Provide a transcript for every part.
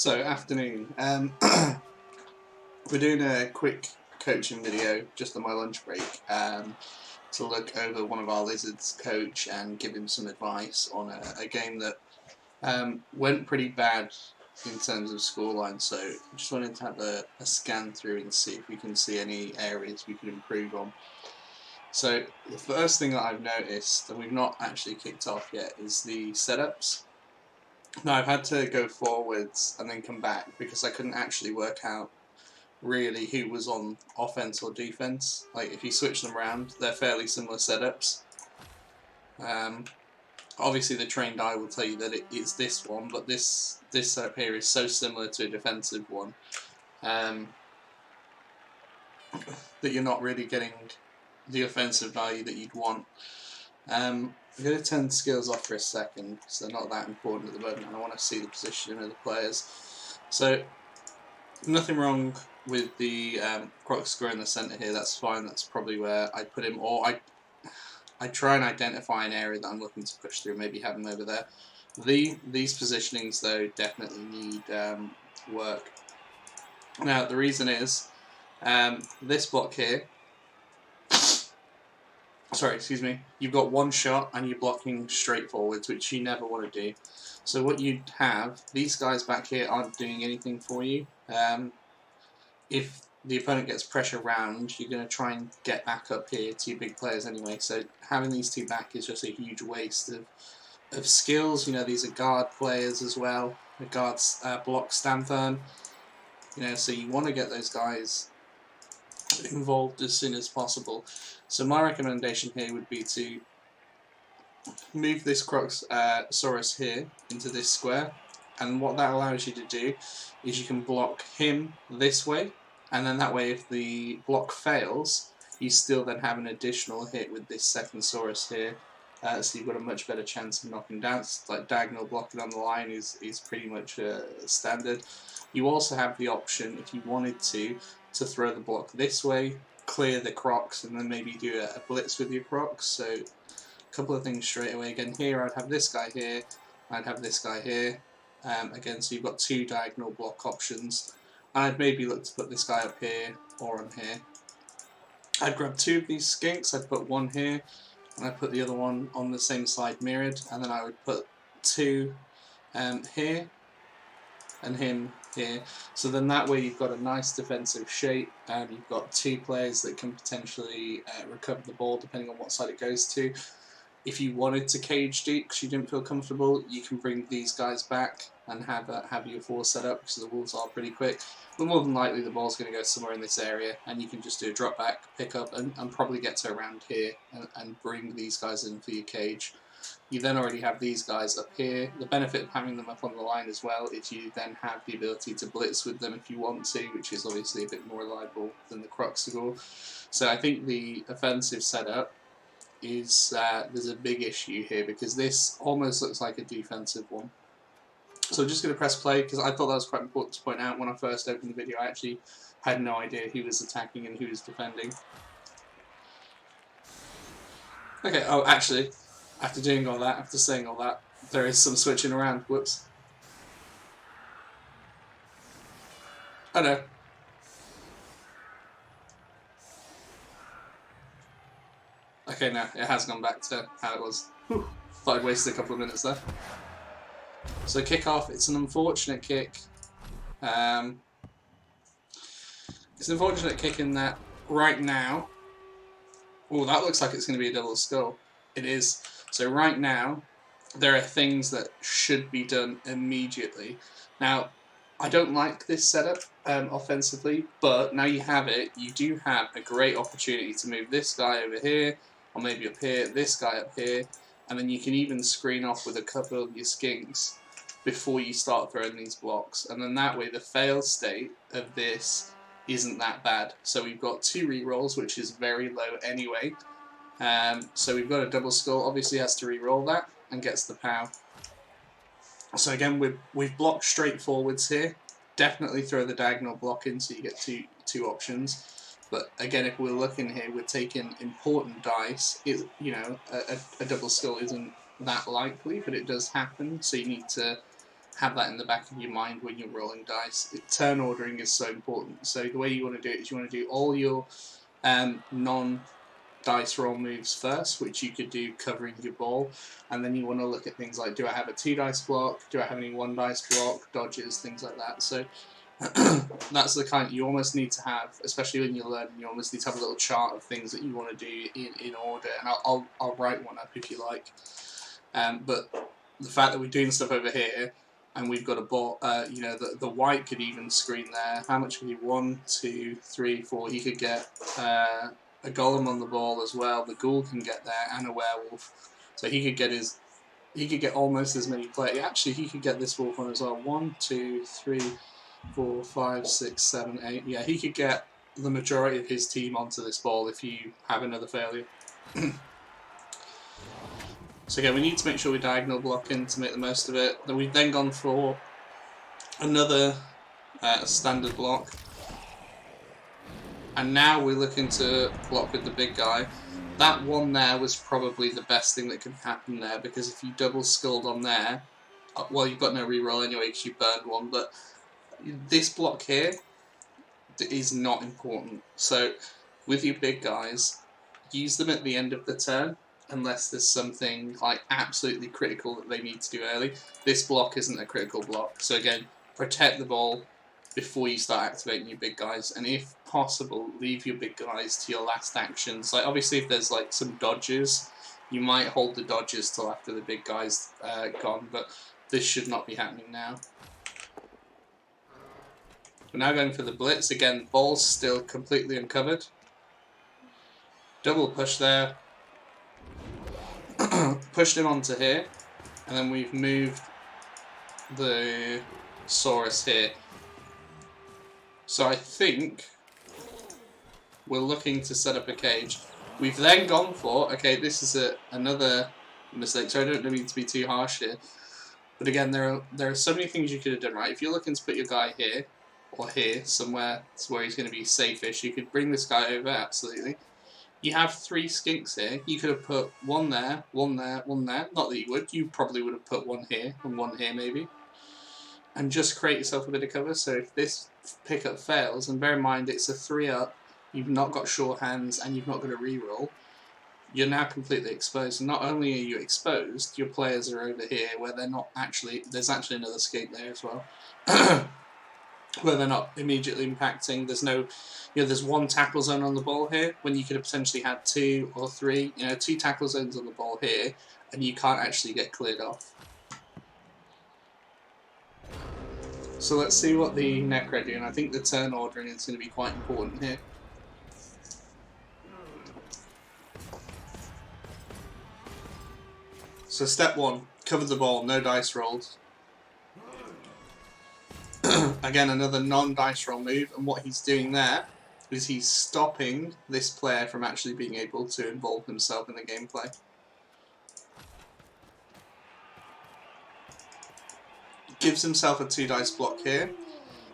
So, afternoon. We're doing a quick coaching video just on my lunch break to look over one of our Lizards coach and give him some advice on a game that went pretty bad in terms of scoreline. So, I just wanted to have a scan through and see if we can see any areas we could improve on. So, the first thing that I've noticed, and we've not actually kicked off yet, is the setups. Now, I've had to go forwards and then come back because I couldn't actually work out really who was on offense or defense. Like, if you switch them around, they're fairly similar setups. Obviously, the trained eye will tell you that it is this one, but this setup here is so similar to a defensive one that you're not really getting the offensive value that you'd want. I'm going to turn skills off for a second because they're not that important at the moment, and I want to see the positioning of the players. So, nothing wrong with the Croc square in the centre here. That's fine. That's probably where I'd put him. Or I try and identify an area that I'm looking to push through. Maybe have him over there. These positionings though definitely need work. Now the reason is this block here. Sorry, excuse me. You've got one shot and you're blocking straight forwards, which you never want to do. So what you'd have, these guys back here aren't doing anything for you. If the opponent gets pressure round, you're going to try and get back up here, two big players anyway. So having these two back is just a huge waste of skills. You know, these are guard players as well. The guards block Stanthorn. You know, so you want to get those guys involved as soon as possible. So my recommendation here would be to move this Crocosaurus here into this square, and what that allows you to do is you can block him this way, and then that way if the block fails, you still then have an additional hit with this second Saurus here, so you've got a much better chance of knocking down. It's like diagonal blocking on the line is pretty much standard. You also have the option, if you wanted to throw the block this way, clear the Crocs, and then maybe do a blitz with your Crocs. So a couple of things straight away. Again, here I'd have this guy here, I'd have this guy here. Again, so you've got two diagonal block options. And I'd maybe look to put this guy up here or on here. I'd grab two of these skinks, I'd put one here, and I'd put the other one on the same side mirrored, and then I would put two here, and him here. So then that way you've got a nice defensive shape, and you've got two players that can potentially recover the ball depending on what side it goes to. If you wanted to cage deep because you didn't feel comfortable, you can bring these guys back and have your four set up because the Wolves are pretty quick. But more than likely the ball's going to go somewhere in this area, and you can just do a drop back, pick up, and probably get to around here and bring these guys in for your cage. You then already have these guys up here. The benefit of having them up on the line as well is you then have the ability to blitz with them if you want to, which is obviously a bit more reliable than the Crocosaurus. So I think the offensive setup is there's a big issue here because this almost looks like a defensive one. So I'm just going to press play because I thought that was quite important to point out. When I first opened the video, I actually had no idea who was attacking and who was defending. Okay, oh actually, after doing all that, after saying all that, there is some switching around. Whoops. Oh no. Okay, no, it has gone back to how it was. Whew. Thought I'd wasted a couple of minutes there. So kick off, it's an unfortunate kick. It's an unfortunate kick in that right now... Oh, that looks like it's going to be a double skull. It is. So right now, there are things that should be done immediately. Now, I don't like this setup offensively, but now you have it, you do have a great opportunity to move this guy over here, or maybe up here, this guy up here, and then you can even screen off with a couple of your skinks before you start throwing these blocks. And then that way the fail state of this isn't that bad. So we've got two rerolls, which is very low anyway. So we've got a double skull, obviously has to reroll that and gets the POW. So again, we've blocked straight forwards here. Definitely throw the diagonal block in so you get two options. But again, if we're looking here, we're taking important dice. You know, a double skull isn't that likely, but it does happen. So you need to have that in the back of your mind when you're rolling dice. Turn ordering is so important. So the way you want to do it is you want to do all your non-dice roll moves first, which you could do covering your ball, and then you want to look at things like, do I have a 2 dice block, do I have any 1 dice block, dodges, things like that. So that's the kind you almost need to have, especially when you're learning. You almost need to have a little chart of things that you want to do in order, and I'll write one up if you like. But the fact that we're doing stuff over here, and we've got a ball, you know, the white could even screen there. How much could he? 1, 2, 3, 4. He could get a golem on the ball as well. The ghoul can get there, and a werewolf. So he could get his. He could get almost as many players. Actually, he could get this wolf on as well. 1, 2, 3, 4, 5, 6, 7, 8. Yeah, he could get the majority of his team onto this ball if you have another failure. So again, we need to make sure we're diagonal blocking to make the most of it. Then we've then gone for another standard block. And now we're looking to block with the big guy. That one there was probably the best thing that could happen there, because if you double skulled on there, well, you've got no reroll anyway because you burned one, but this block here is not important. So with your big guys, use them at the end of the turn, unless there's something like absolutely critical that they need to do early. This block isn't a critical block, so again, protect the ball before you start activating your big guys, and if possible, leave your big guys to your last actions. Like obviously, if there's like some dodges, you might hold the dodges till after the big guys gone, but this should not be happening now. We're now going for the blitz again. Ball's still completely uncovered. Double push there. Pushed him onto here, and then we've moved the Saurus here. So I think we're looking to set up a cage. We've then gone for, okay, this is another mistake, so I don't mean to be too harsh here, but again, there are so many things you could have done right. If you're looking to put your guy here, or here, somewhere where he's going to be safe-ish, you could bring this guy over, absolutely. You have 3 skinks here. You could have put 1 there, 1 there, 1 there. Not that you would. You probably would have put 1 here and 1 here maybe. And just create yourself a bit of cover. So if this pickup fails, and bear in mind it's a 3-up, you've not got short hands and you've not got a reroll, you're now completely exposed. And not only are you exposed, your players are over here where they're not actually... There's actually another skink there as well. Where they're not immediately impacting. There's no, you know, there's 1 tackle zone on the ball here when you could have potentially had 2 or 3, you know, 2 tackle zones on the ball here, and you can't actually get cleared off. So let's see what the Necro do, and I think the turn ordering is going to be quite important here. So step 1, cover the ball, no dice rolls. Again, another non-dice roll move, and what he's doing there is he's stopping this player from actually being able to involve himself in the gameplay. Gives himself a 2 dice block here,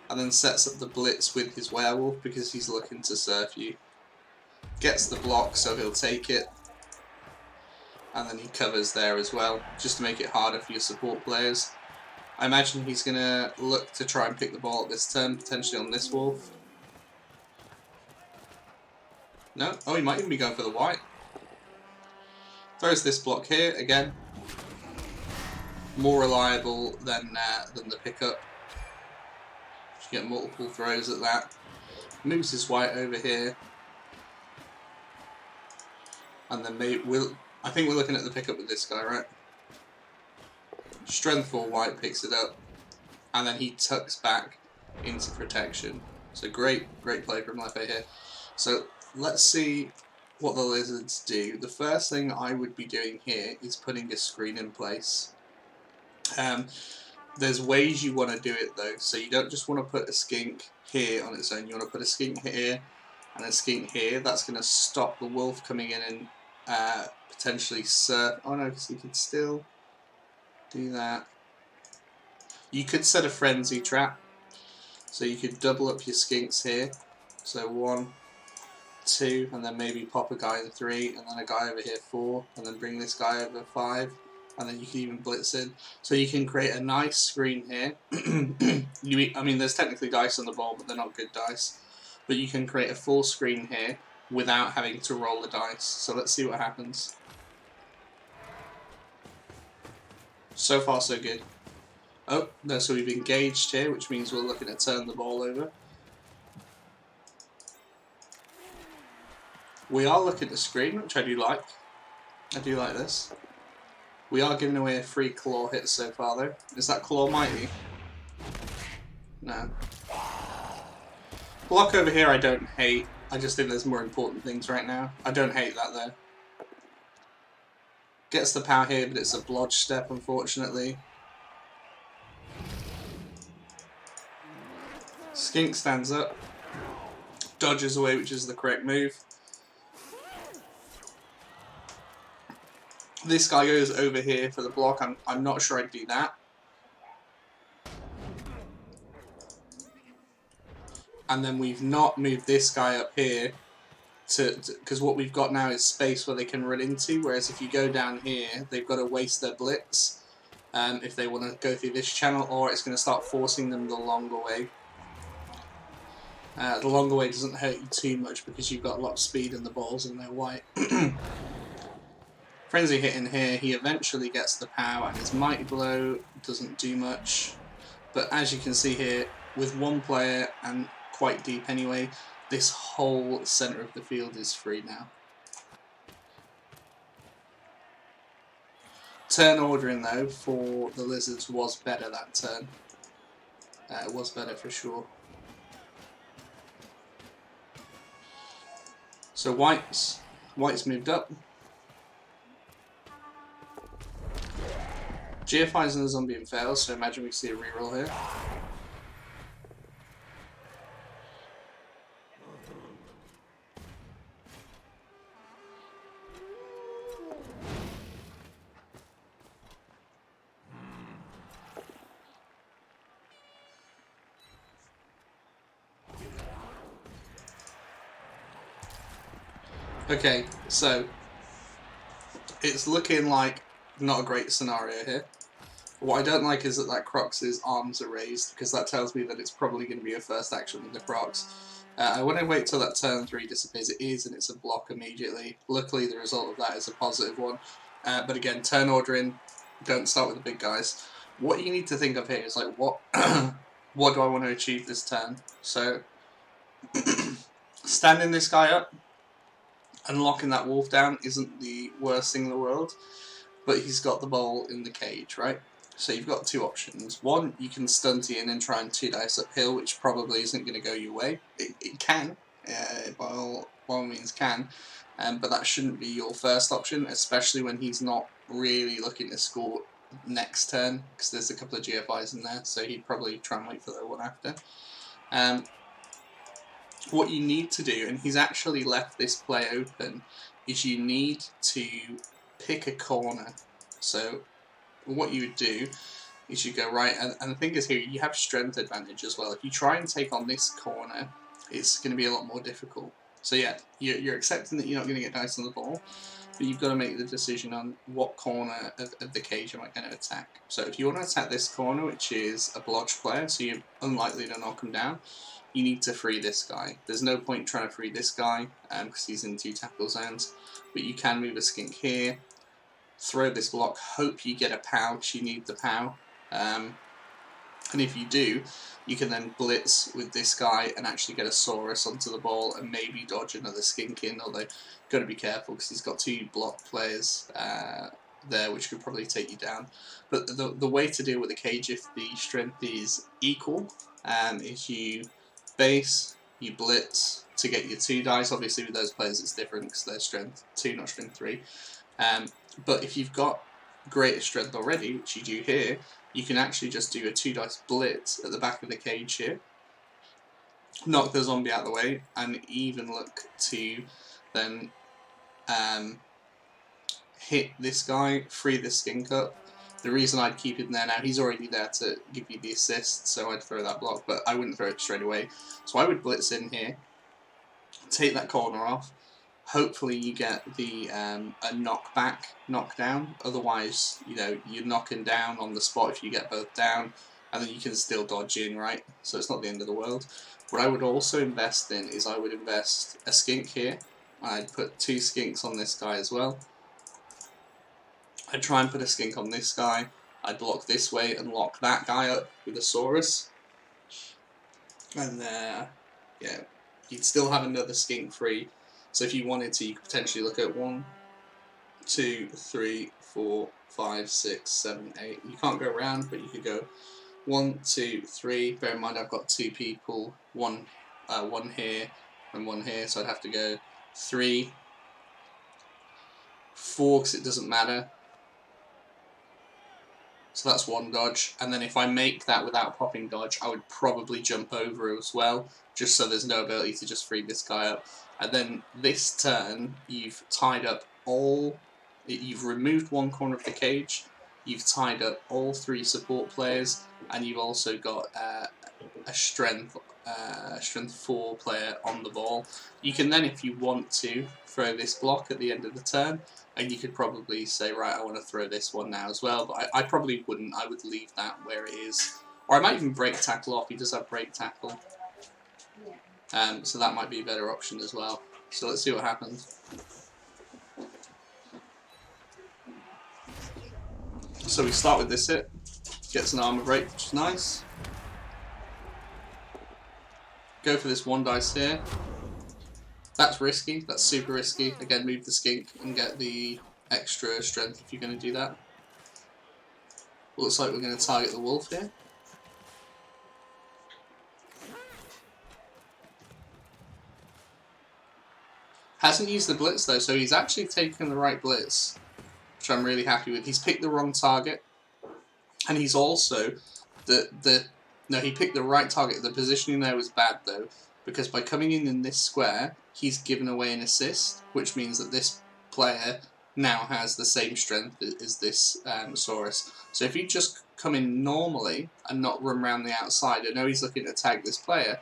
and then sets up the blitz with his werewolf because he's looking to serve you. Gets the block, so he'll take it, and then he covers there as well, just to make it harder for your support players. I imagine he's going to look to try and pick the ball at this turn, potentially on this wolf. No? Oh, he might even be going for the white. Throws this block here, again. More reliable than the pickup. You get multiple throws at that. Moves his white over here. And then I think we're looking at the pickup with this guy, right? Strength 4 white picks it up, and then he tucks back into protection. So great play from Lefe here. So let's see what the lizards do. The first thing I would be doing here is putting a screen in place. There's ways you want to do it though, so you don't just want to put a skink here on its own. You want to put a skink here and a skink here. That's going to stop the wolf coming in and potentially serve. Oh no, because he could still do that. You could set a frenzy trap, so you could double up your skinks here. So 1, 2, and then maybe pop a guy in 3, and then a guy over here 4, and then bring this guy over 5. and then you can even blitz in. So you can create a nice screen here. I mean, there's technically dice on the ball, but they're not good dice. But you can create a full screen here without having to roll the dice. So let's see what happens. So far, so good. Oh, no, so we've engaged here, which means we're looking to turn the ball over. We are looking to screen, which I do like. I do like this. We are giving away a free claw hit so far, though. Is that claw mighty? No. Block over here I don't hate. I just think there's more important things right now. I don't hate that, though. Gets the power here, but it's a blodge step, unfortunately. Skink stands up. Dodges away, which is the correct move. This guy goes over here for the block. I'm not sure I'd do that. And then we've not moved this guy up here because what we've got now is space where they can run into, whereas if you go down here, they've got to waste their blitz if they want to go through this channel, or it's going to start forcing them the longer way. The longer way doesn't hurt you too much because you've got a lot of speed and the balls and they're white. Frenzy hit in here, he eventually gets the power, and his mighty blow doesn't do much. But as you can see here, with one player and quite deep anyway, this whole centre of the field is free now. Turn ordering though for the Lizards was better that turn. It was better for sure. So White's moved up. GFI's in the zombie and fails, so imagine we see a reroll here. Okay, so it's looking like not a great scenario here. What I don't like is that Crocs's arms are raised, because that tells me that it's probably going to be a first action with the Crocs. I want to wait till that turn 3 dissipates. It is, and it's a block immediately. Luckily, the result of that is a positive one. But again, turn ordering, don't start with the big guys. What you need to think of here is like, what what do I want to achieve this turn? So, standing this guy up and locking that wolf down isn't the worst thing in the world, but he's got the ball in the cage, right? So you've got two options. One, you can stunt in and try and 2 dice uphill, which probably isn't going to go your way. It can, by all means can, but that shouldn't be your first option, especially when he's not really looking to score next turn, because there's a couple of GFIs in there, so he'd probably try and wait for the one after. What you need to do, and he's actually left this play open, is you need to pick a corner. So what you would do is you go right, and the thing is here, you have strength advantage as well. If you try and take on this corner, it's going to be a lot more difficult. So yeah, you're accepting that you're not going to get dice on the ball, but you've got to make the decision on what corner of the cage am I going to attack. So if you want to attack this corner, which is a blodge player, so you're unlikely to knock him down, you need to free this guy. There's no point trying to free this guy because he's in 2 tackle zones, but you can move a skink here, throw this block, hope you get a pow, because you need the pow. And if you do, you can then blitz with this guy and actually get a Saurus onto the ball and maybe dodge another skink in, although you've got to be careful because he's got 2 block players there which could probably take you down. But the way to deal with the cage if the strength is equal is you base, you blitz to get your 2 dice. Obviously with those players it's different because they're strength 2, not strength 3. But if you've got greater strength already, which you do here, you can actually just do a 2 dice blitz at the back of the cage here, knock the zombie out of the way, and even look to then hit this guy, free the skink up. The reason I'd keep him there now, he's already there to give you the assist, so I'd throw that block, but I wouldn't throw it straight away. So I would blitz in here, take that corner off, hopefully you get the a knockdown. Otherwise, you know, you're knocking down on the spot if you get both down, and then you can still dodge in, right? So it's not the end of the world. What I would also invest in is I would invest a skink here. I'd put 2 skinks on this guy as well. I'd try and put a skink on this guy. I'd block this way and lock that guy up with a Saurus. And yeah, you'd still have another skink free. So if you wanted to, you could potentially look at 1, 2, 3, 4, 5, 6, 7, 8. You can't go around, but you could go 1, 2, 3. Bear in mind I've got 2 people, one here and one here, so I'd have to go 3, 4 because it doesn't matter. So that's 1 dodge, and then if I make that without popping dodge, I would probably jump over as well, just so there's no ability to just free this guy up. And then this turn, you've tied up all, you've removed 1 corner of the cage, you've tied up all 3 support players, and you've also got a strength 4 player on the ball. You can then, if you want to, throw this block at the end of the turn, and you could probably say, right, I want to throw this one now as well, but I probably wouldn't. I would leave that where it is. Or I might even break tackle off. He does have break tackle. So that might be a better option as well. So let's see what happens. So we start with this hit. Gets an armor break, which is nice. Go for this 1 dice here. That's risky. That's super risky. Again, move the skink and get the extra strength if you're going to do that. Looks like we're going to target the wolf here. Hasn't used the blitz though, so he's actually taken the right blitz, which I'm really happy with. He's picked the wrong target, and he's also no, he picked the right target. The positioning there was bad though, because by coming in this square, he's given away an assist, which means that this player now has the same strength as this Saurus. So if you just come in normally and not run around the outside, I know he's looking to tag this player,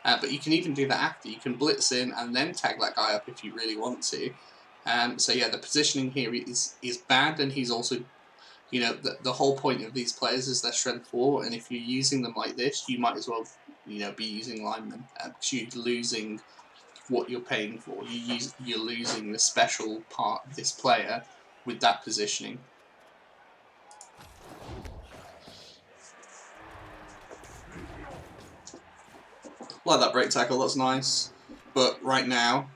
but you can even do that after. You can blitz in and then tag that guy up if you really want to. So yeah, the positioning here is bad, and he's also, you know, the whole point of these players is their strength 4, and if you're using them like this, you might as well, you know, be using linemen, because you're losing what you're paying for. You're losing the special part of this player with that positioning. Like that break tackle, that's nice. But right now,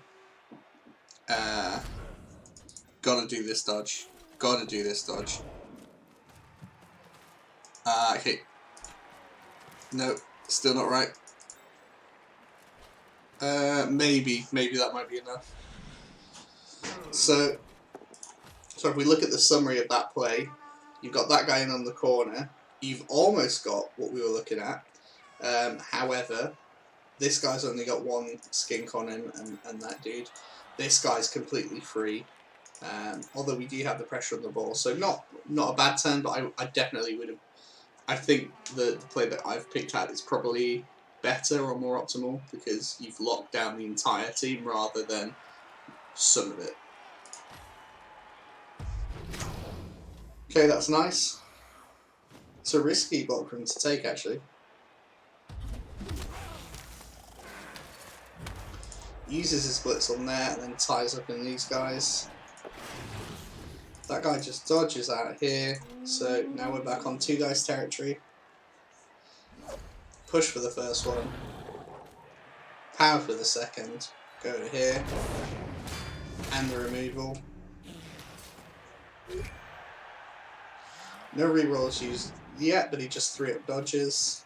gotta do this dodge. Gotta do this dodge. Okay. No, still not right. Maybe that might be enough. So if we look at the summary of that play, you've got that guy in on the corner. You've almost got what we were looking at. However, this guy's only got 1 skink on him, and that dude. This guy's completely free. Although we do have the pressure on the ball, so not a bad turn, but I definitely would have. I think the play that I've picked out is probably better or more optimal, because you've locked down the entire team rather than some of it. Okay, that's nice. It's a risky block for him to take, actually. Uses his blitz on there and then ties up in these guys. That guy just dodges out here, so now we're back on 2 dice territory. Push for the first one. Power for the second. Go to here. And the removal. No rerolls used yet, but he just 3-up dodges.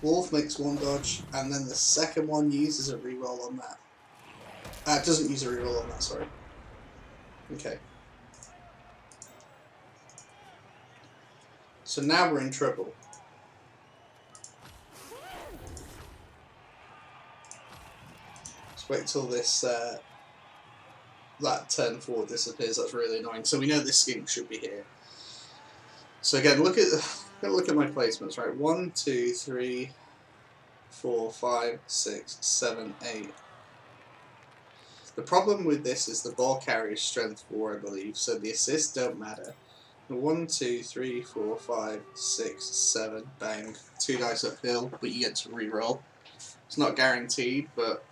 Wolf makes 1 dodge, and then the second one uses a reroll on that. It doesn't use a reroll on that, sorry. Okay. So now we're in trouble. Let's wait till this that turn 4 disappears. That's really annoying. So we know this skink should be here. So again, look at my placements, right? 1, 2, 3, 4, 5, 6, 7, 8. The problem with this is the ball carrier is strength 4, I believe, so the assists don't matter. 1, 2, 3, 4, 5, 6, 7, bang. 2 dice uphill, but you get to re-roll. It's not guaranteed, but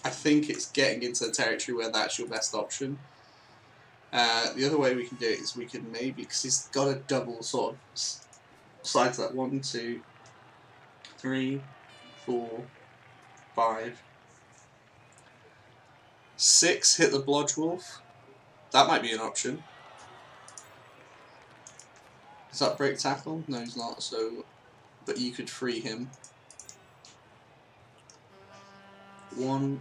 I think it's getting into the territory where that's your best option. The other way we can do it is we can maybe, because he's got a double sort of side to that. 1, 2, 3, 4, 5, 6, hit the Blodge Wolf. That might be an option. Is that break tackle? No, he's not, so, but you could free him. 1,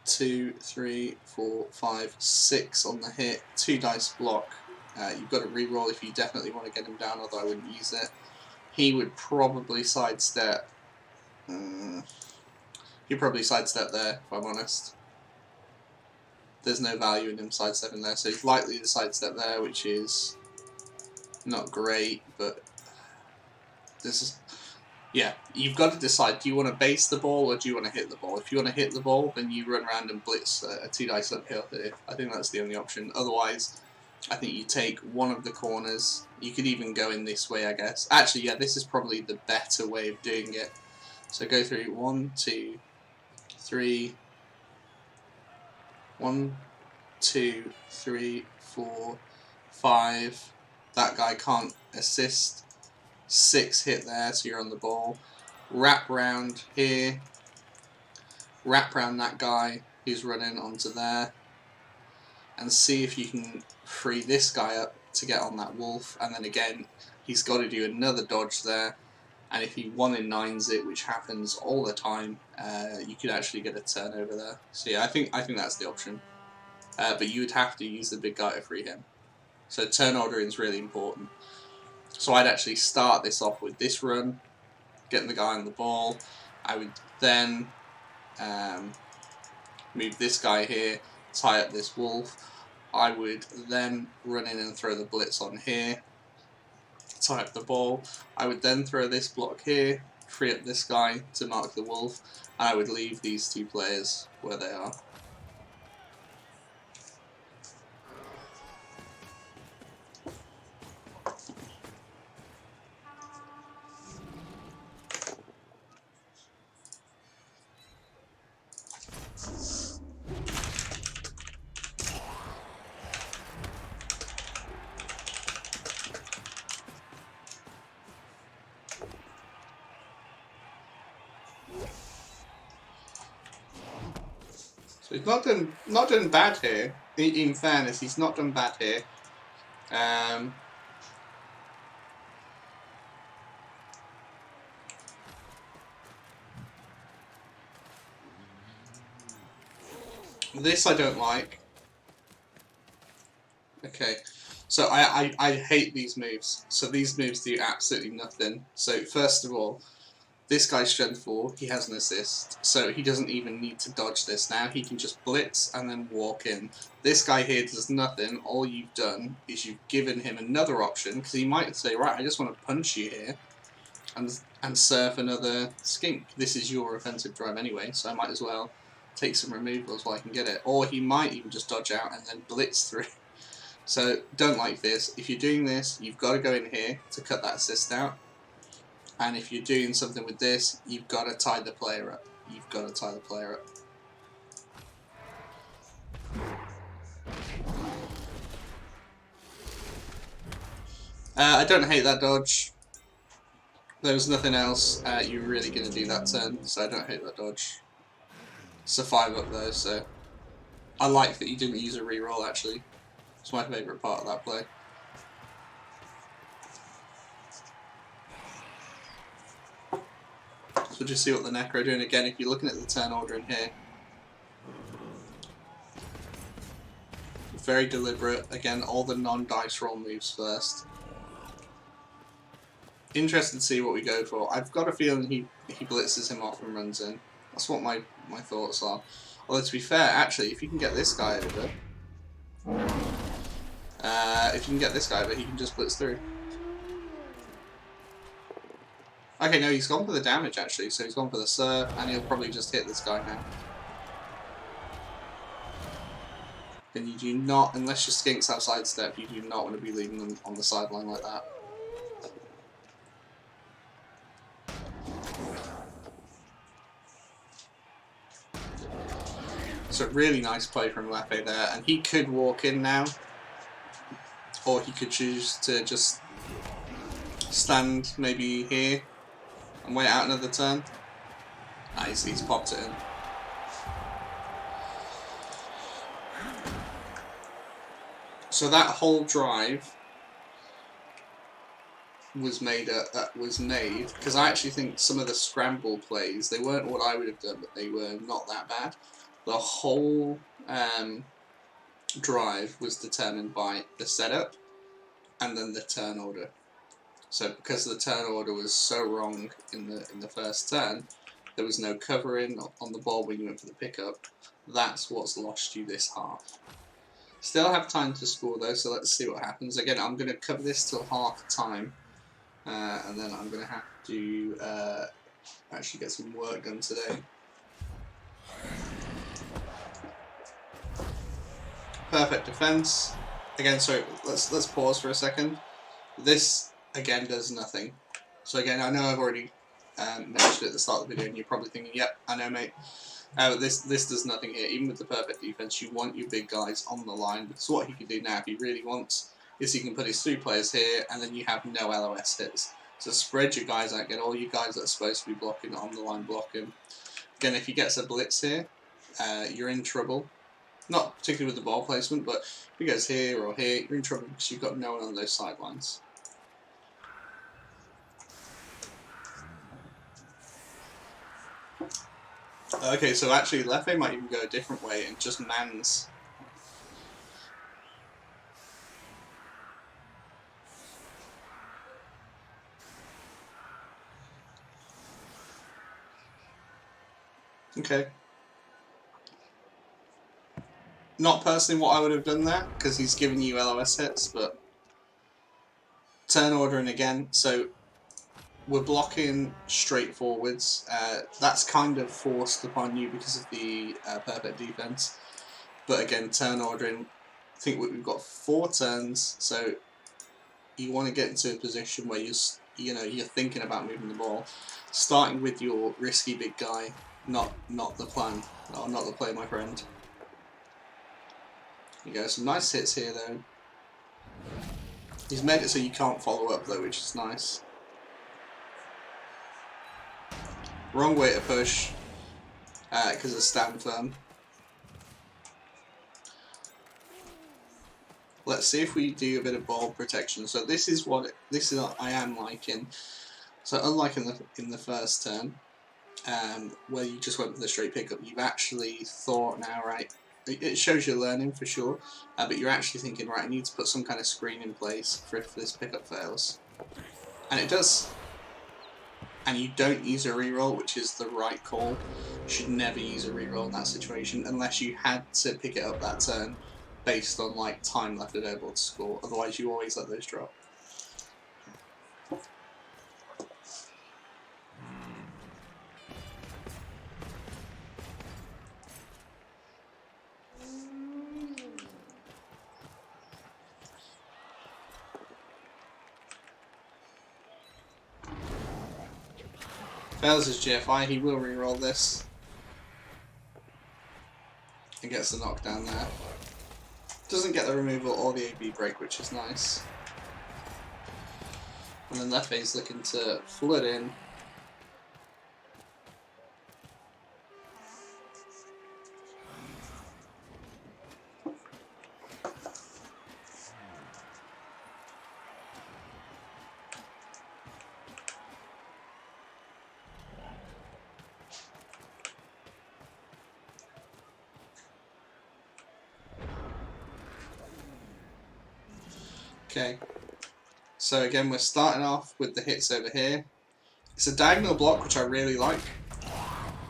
2, 3, 4, 5, 6 on the hit, 2 dice block. You've got to re-roll if you definitely want to get him down, although I wouldn't use it. He would probably sidestep. He'd probably sidestep there, if I'm honest. There's no value in him sidestepping there, so he's likely to sidestep there, which is not great, but this is... Yeah, you've got to decide, do you want to base the ball or do you want to hit the ball? If you want to hit the ball, then you run around and blitz a 2 dice uphill here. I think that's the only option. Otherwise, I think you take one of the corners. You could even go in this way, I guess. Actually, yeah, this is probably the better way of doing it. So go through 1, 2, 3, 1, 2, 3, 4, 5. That guy can't assist. 6 hit there, so you're on the ball. Wrap round here. Wrap round that guy who's running onto there. And see if you can free this guy up to get on that wolf. And then again, he's got to do another dodge there. And if he 1 in 9s it, which happens all the time, you could actually get a turnover there. So yeah, I think that's the option. But you would have to use the big guy to free him. So turn ordering is really important. So I'd actually start this off with this run, getting the guy on the ball. I would then move this guy here, tie up this wolf. I would then run in and throw the blitz on here, tie up the ball. I would then throw this block here, free up this guy to mark the wolf, and I would leave these 2 players where they are. So he's not done bad here. In fairness, he's not done bad here. This I don't like. Okay, so I hate these moves. So these moves do absolutely nothing. So first of all, this guy's strength 4, he has an assist, so he doesn't even need to dodge this now. He can just blitz and then walk in. This guy here does nothing. All you've done is you've given him another option, because he might say, right, I just want to punch you here and surf another skink. This is your offensive drive anyway, so I might as well take some removals while I can get it. Or he might even just dodge out and then blitz through. So don't like this. If you're doing this, you've got to go in here to cut that assist out. And if you're doing something with this, you've got to tie the player up. You've got to tie the player up. I don't hate that dodge. There was nothing else you were really going to do that turn, so I don't hate that dodge. It's a 5 up though, so I like that you didn't use a reroll actually. It's my favourite part of that play. So just see what the Necro are doing again. If you're looking at the turn order in here, very deliberate. Again, all the non-dice roll moves first. Interested to see what we go for. I've got a feeling he blitzes him off and runs in. That's what my thoughts are. Although to be fair, actually, if you can get this guy over, If you can get this guy, but he can just blitz through. Okay, no, he's gone for the damage actually, so he's gone for the surf, and he'll probably just hit this guy now. And you do not, unless your skinks have sidestep, you do not want to be leaving them on the sideline like that. So really nice play from Lefe there, and he could walk in now, or he could choose to just stand maybe here and wait out another turn. Nice, he's popped it in. So that whole drive was made because I actually think some of the scramble plays, they weren't what I would have done, but they were not that bad. The whole drive was determined by the setup and then the turn order. So because the turn order was so wrong in the first turn, there was no covering on the ball when you went for the pickup. That's what's lost you this half. Still have time to score though, so let's see what happens. Again, I'm going to cover this till half time, and then I'm going to have to actually get some work done today. Perfect defense. Again, sorry, let's pause for a second. This again does nothing. So again, I know I've already mentioned it at the start of the video, and you're probably thinking, "Yep, I know, mate." This does nothing here. Even with the perfect defense, you want your big guys on the line, because what he can do now, if he really wants, is he can put his 3 players here, and then you have no LOS hits. So spread your guys out, get all you guys that are supposed to be blocking on the line blocking. Again, if he gets a blitz here, you're in trouble. Not particularly with the ball placement, but if he goes here or here, you're in trouble because you've got no one on those sidelines. Okay, so actually Lefe might even go a different way and just mans. Okay. Not personally what I would have done there, because he's giving you LOS hits, but turn ordering again, so we're blocking straight forwards. That's kind of forced upon you because of the perfect defense. But again, turn ordering, I think we've got 4 turns, so you want to get into a position where you're thinking about moving the ball, starting with your risky big guy, not the plan, or not the play, my friend. You go, some nice hits here though. He's made it so you can't follow up though, which is nice. Wrong way to push, because of stand firm. Let's see if we do a bit of ball protection. So this is what I am liking. So unlike in the first turn, where you just went for the straight pickup, you've actually thought now, right? It shows you're learning for sure, but you're actually thinking, right, I need to put some kind of screen in place for if this pickup fails, and it does. And you don't use a reroll, which is the right call. You should never use a reroll in that situation unless you had to pick it up that turn based on like time left available to score. Otherwise, you always let those drop. Fails his GFI, he will reroll this. And gets the knockdown there. Doesn't get the removal or the AB break, which is nice. And then Lefe's looking to flood in. Okay, so again we're starting off with the hits over here. It's a diagonal block, which I really like.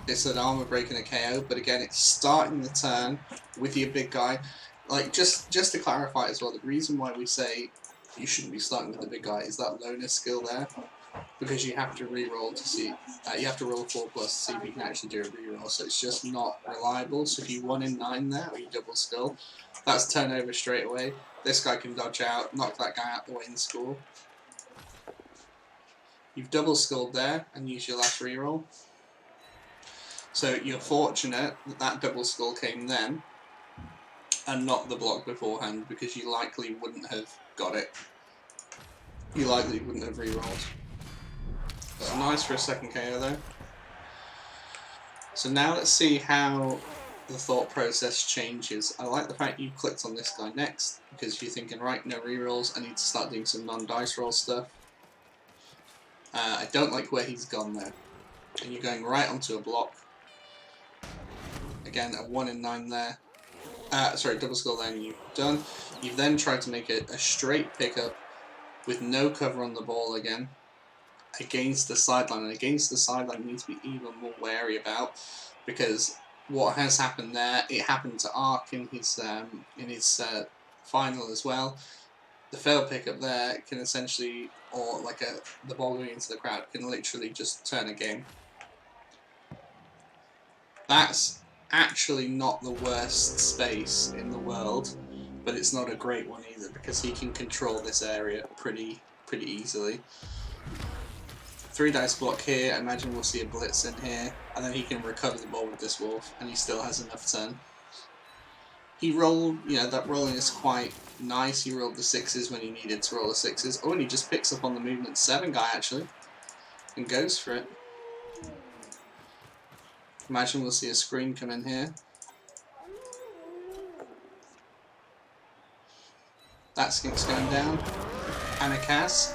It's an armor break and a KO, but again it's starting the turn with your big guy. like just to clarify as well, the reason why we say you shouldn't be starting with the big guy is that loner skill there, because you have to re-roll to see, you have to roll 4+ to see if you can actually do a re-roll, so it's just not reliable. So if you 1 in 9 there, or you double skull, that's turnover straight away. This guy can dodge out, knock that guy out the way and score. You've double skulled there and use your last re-roll. So you're fortunate that that double skull came then, and not the block beforehand, because you likely wouldn't have got it. You likely wouldn't have re-rolled. So nice for a second KO though. So now let's see how the thought process changes. I like the fact you clicked on this guy next, because you're thinking, right, no re-rolls, I need to start doing some non-dice roll stuff. I don't like where he's gone though. And you're going right onto a block. Again, a 1 in 9 there. Sorry, double skull there, and you've done. You've then tried to make it a straight pickup with no cover on the ball again, against the sideline. And against the sideline, you need to be even more wary about, because what has happened there, it happened to Ark in his final as well. The failed pickup there can essentially, or like the ball going into the crowd, can literally just turn a game. That's actually not the worst space in the world, but it's not a great one either, because he can control this area pretty easily. 3 dice block here, I imagine we'll see a blitz in here, and then he can recover the ball with this wolf, and he still has enough turn. He rolled, you know, that rolling is quite nice. He rolled the 6s when he needed to roll the 6s. Oh, and he just picks up on the movement 7 guy actually, and goes for it. Imagine we'll see a screen come in here. That skink's going down. And a Cas.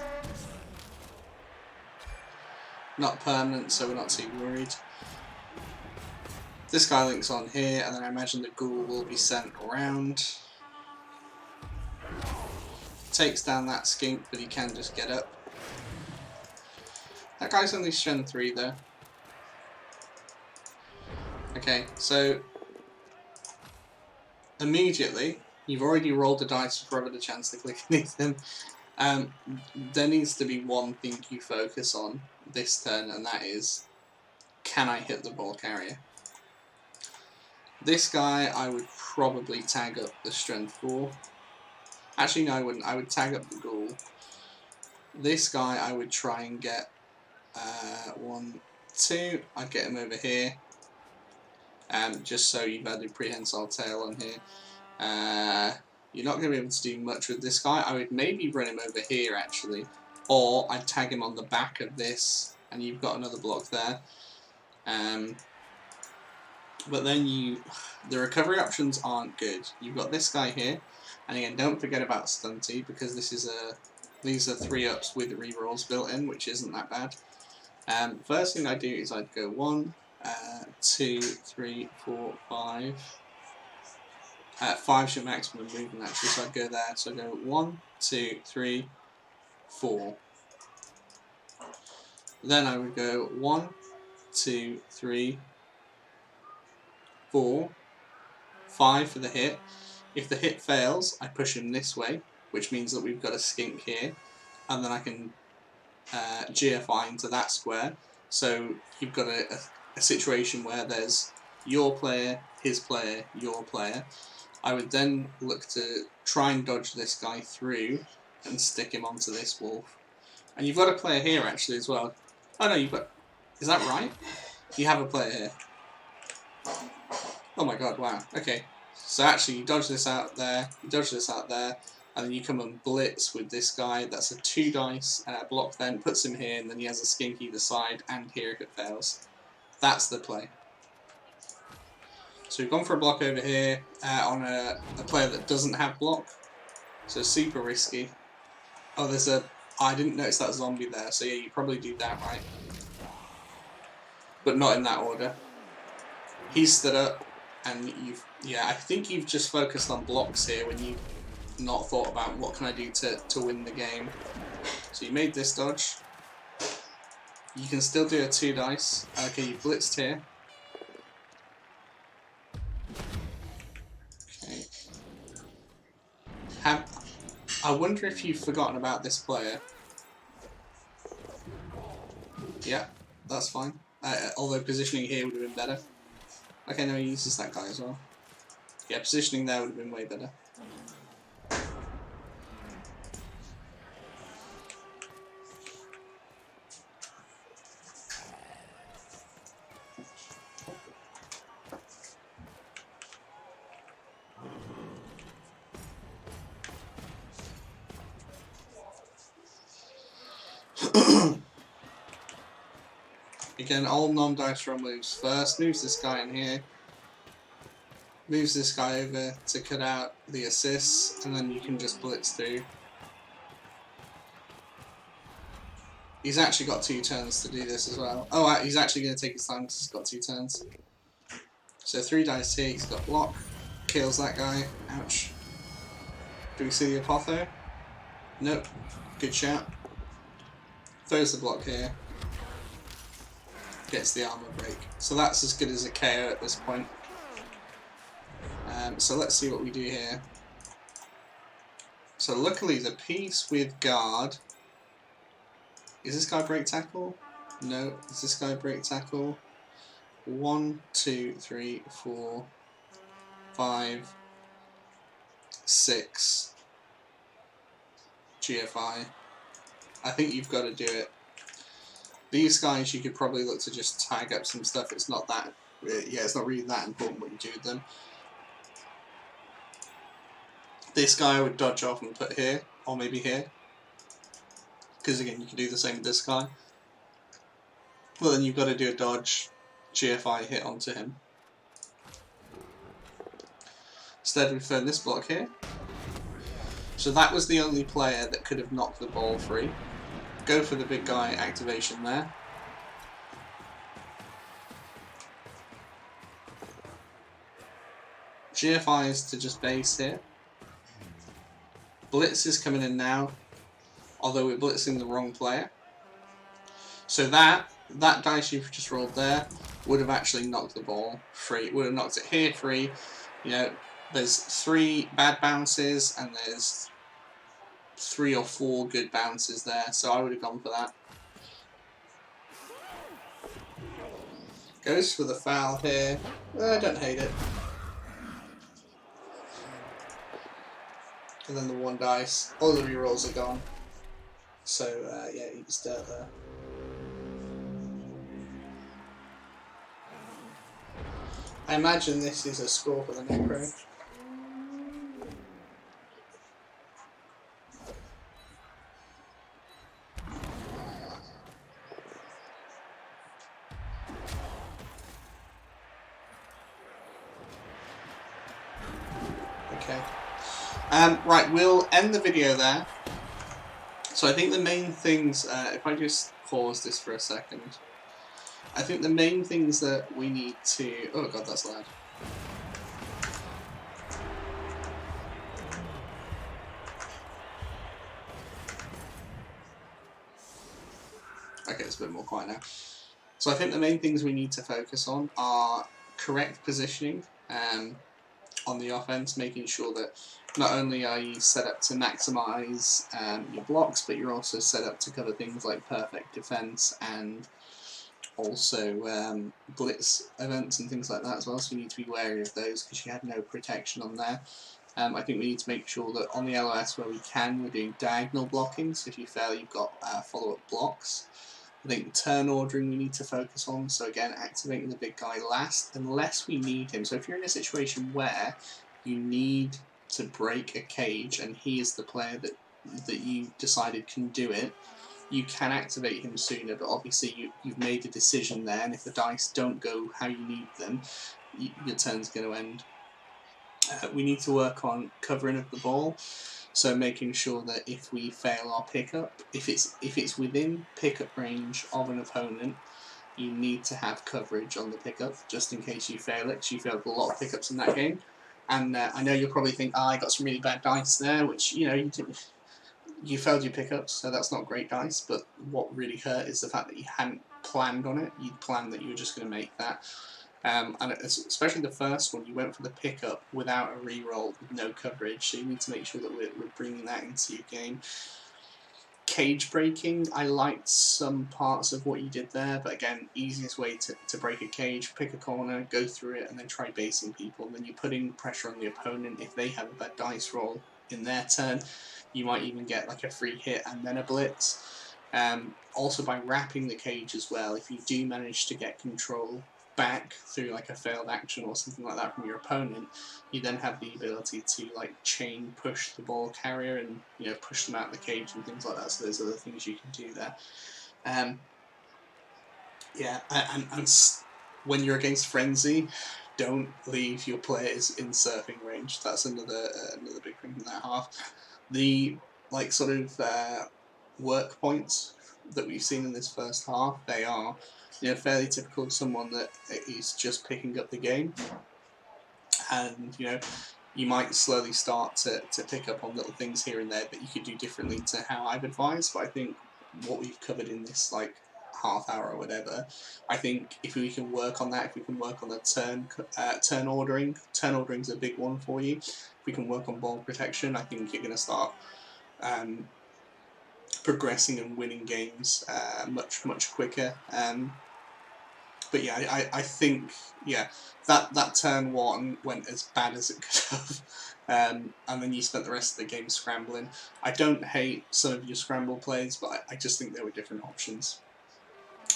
Not permanent, so we're not too worried. This guy links on here, and then I imagine the ghoul will be sent around. Takes down that skink, but he can just get up. That guy's only strength 3 though. Okay, so immediately, you've already rolled the dice for the chance to click anything. There needs to be one thing you focus on this turn, and that is, can I hit the ball carrier? This guy, I would probably tag up the strength 4. Actually, no, I wouldn't. I would tag up the ghoul. This guy, I would try and get 1, 2. I'd get him over here. Just so you've added prehensile tail on here. You're not going to be able to do much with this guy. I would maybe run him over here actually, or I'd tag him on the back of this, and you've got another block there. But then the recovery options aren't good. You've got this guy here, and again, don't forget about Stunty, because these are 3-ups with rerolls built in, which isn't that bad. First thing I do is I'd go 1, 2, 3, 4, 5. 5's your maximum movement actually, so I'd go there. So I'd go 1, 2, 3, 4. Then I would go 1, 2, 3, 4, 5 for the hit. If the hit fails, I push him this way, which means that we've got a skink here, and then I can GFI into that square. So you've got a situation where there's your player, his player, your player. I would then look to try and dodge this guy through and stick him onto this wolf. And you've got a player here actually as well. Oh no, you've got... Is that right? You have a player here. Oh my god, wow. Okay. So actually you dodge this out there, you dodge this out there, and then you come and blitz with this guy. That's a 2 dice block then, puts him here, and then he has a skink either side and here if it fails. That's the play. So we've gone for a block over here on a player that doesn't have block. So super risky. Oh, there's a... I didn't notice that zombie there, so yeah, you probably do that right. But not in that order. He's stood up, and you've... Yeah, I think you've just focused on blocks here when you've not thought about what can I do to win the game. So you made this dodge. You can still do a 2 dice. Okay, you blitzed here. Okay. I wonder if you've forgotten about this player. Yeah, that's fine. Although positioning here would have been better. Okay, no, he uses that guy as well. Yeah, positioning there would have been way better. Again, all non-dice roll moves first. Moves this guy in here. Moves this guy over to cut out the assists, and then you can just blitz through. He's actually got 2 turns to do this as well. Oh, he's actually going to take his time because he's got 2 turns. So 3 dice here, he's got block. Kills that guy. Ouch. Do we see the Apotho? Nope. Good shout. Throws the block here. Gets the armor break. So that's as good as a KO at this point. So let's see what we do here. So luckily the piece with guard... Is this guy break tackle? No. Is this guy break tackle? 1, 2, 3, 4, 5, 6. GFI. I think you've got to do it. These guys you could probably look to just tag up some stuff. It's not that... Yeah, it's not really that important what you do with them. This guy I would dodge off and put here, or maybe here. Because again, you can do the same with this guy. Well, then you've got to do a dodge, GFI hit onto him. Instead, we throw this block here. So that was the only player that could have knocked the ball free. Go for the big guy activation there. GFI is to just base here. Blitz is coming in now, although we're blitzing the wrong player. So that dice you've just rolled there would have actually knocked the ball free. Would have knocked it here free. You know, there's 3 bad bounces and there's 3 or 4 good bounces there, so I would have gone for that. Goes for the foul here. I don't hate it. And then the 1 dice. All the rerolls are gone. So, yeah, eats dirt there. I imagine this is a score for the Necro. Okay. Right, we'll end the video there. So I think the main things, if I just pause this for a second, I think the main things that we need to... Oh god, that's loud. Okay, it's a bit more quiet now. So I think the main things we need to focus on are correct positioning on the offense, making sure that not only are you set up to maximise your blocks, but you're also set up to cover things like perfect defence and also blitz events and things like that as well, so you need to be wary of those because you had no protection on there. I think we need to make sure that on the LOS where we can, we're doing diagonal blocking, so if you fail you've got follow-up blocks. I think the turn ordering we need to focus on, so again activating the big guy last unless we need him. So if you're in a situation where you need to break a cage and he is the player that you decided can do it, you can activate him sooner, but obviously you've made a decision there, and if the dice don't go how you need them, your turn's going to end. We need to work on covering of the ball, so making sure that if we fail our pickup, if it's within pickup range of an opponent, you need to have coverage on the pickup, just in case you fail it, because you failed a lot of pickups in that game. And I know you'll probably think, I got some really bad dice there, which, you know, you failed your pickups, so that's not great dice, but what really hurt is the fact that you hadn't planned on it. You'd planned that you were just going to make that. And especially the first one, you went for the pickup without a reroll with no coverage, so you need to make sure that we're bringing that into your game. Cage breaking, I liked some parts of what you did there, but again, easiest way to break a cage, pick a corner, go through it, and then try basing people. And then you're putting pressure on the opponent. If they have a bad dice roll in their turn, you might even get like a free hit and then a blitz. Also, by wrapping the cage as well, if you do manage to get control back through like a failed action or something like that from your opponent, you then have the ability to like chain push the ball carrier and push them out of the cage and things like that. So there's other things you can do there. Yeah, and when you're against Frenzy, don't leave your players in surfing range. That's another big thing in that half. The like sort of work points that we've seen in this first half, they are fairly typical of someone that is just picking up the game, and you might slowly start to pick up on little things here and there that you could do differently to how I've advised. But I think what we've covered in this like half hour or whatever, I think if we can work on that, if we can work on the turn ordering is a big one for you. If we can work on ball protection, I think you're going to start progressing and winning games much quicker. But yeah, I think that turn one went as bad as it could have, and then you spent the rest of the game scrambling. I don't hate some of your scramble plays, but I just think there were different options.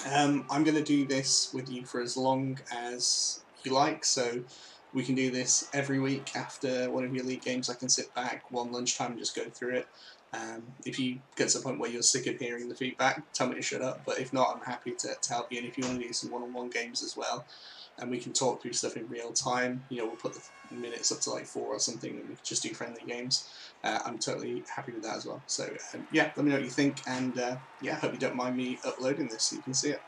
I'm going to do this with you for as long as you like, so we can do this every week after one of your league games. I can sit back one lunchtime and just go through it. If you get to the point where you're sick of hearing the feedback, tell me to shut up, but if not, I'm happy to help you. And if you want to do some one-on-one games as well, and we can talk through stuff in real time, we'll put the minutes up to like 4 or something, and we can just do friendly games. I'm totally happy with that as well. So yeah, let me know what you think, and yeah, hope you don't mind me uploading this so you can see it.